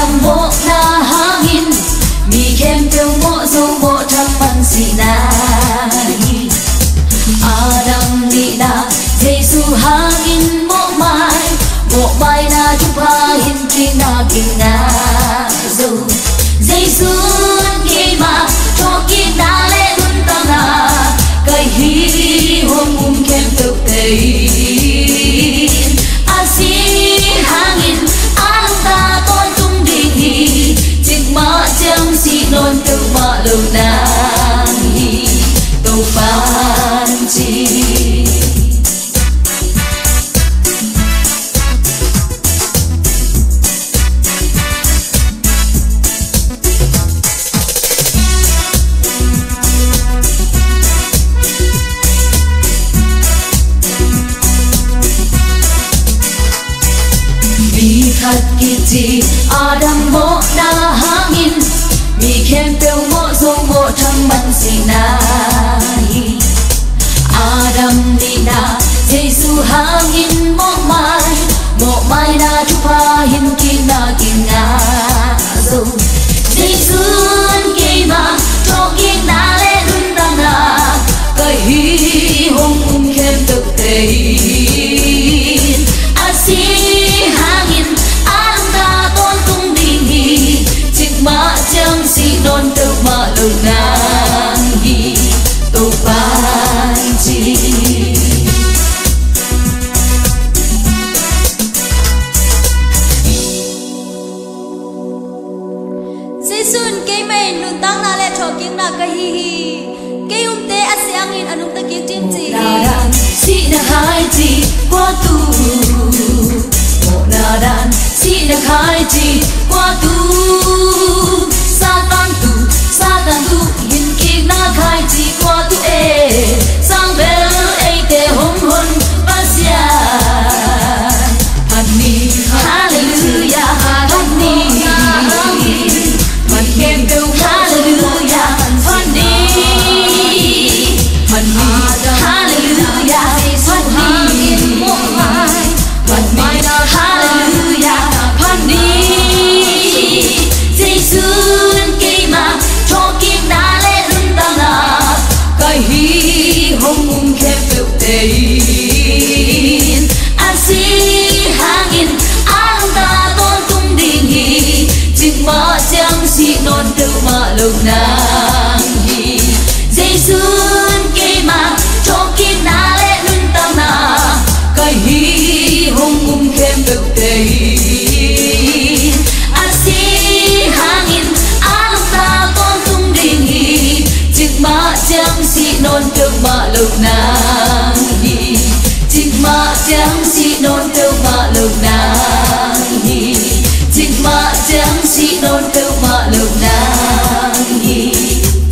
Adam mo na hangin mi kem teu mo zo mo thang man si nai Adam ni na Giêsu hangin mo mai na chupa hin kina kina zo Giêsu ki ma cho kina le un ta na kai hi hom kem teu tei asi hangin ang ta ton tung đi chik ma chang si non teu ma lâu nang hi tàu pan chi thật kiti Adam mo na hangin mi kem teu mo zo mo thang man sinai Adam ni na Giêsu hangin mo mai na chupa hin kina kina zo Giêsu ki ma cho kina le dun ta na kai hi hong kem teu tei asi hangin ma chang si non teu ma lâu nang hi tàu pan chi Giêsun cây mày nun tang na le cho kieng na ka hi hi cây te asyang in anung ta kieng tim chi si na hai chi qua tu mo na dan si na hai chi qua tu Satan tu hin ki na khai chi qua tu sang bel te hom hon pasia Hani hallelujah Hani man kem teu hallelujah Hani hallelujah Hani mo mai hallelujah Hani Giêsu hong khép teu tein asi hangin ang ta ton tung ding hi chik ma chang si non teu ma lâu nang hi Giêsu ki ma cho kina le nun ta na kai hi hong khép teu tein asi hangin ang ta ton tung ding hi chik ma chang si non teu ma lâu nang hi chik ma chang si non teu ma lâu nang hi chik ma chang si non teu ma lâu nang hi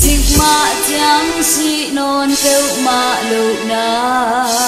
chik ma chang si non teu ma lâu nang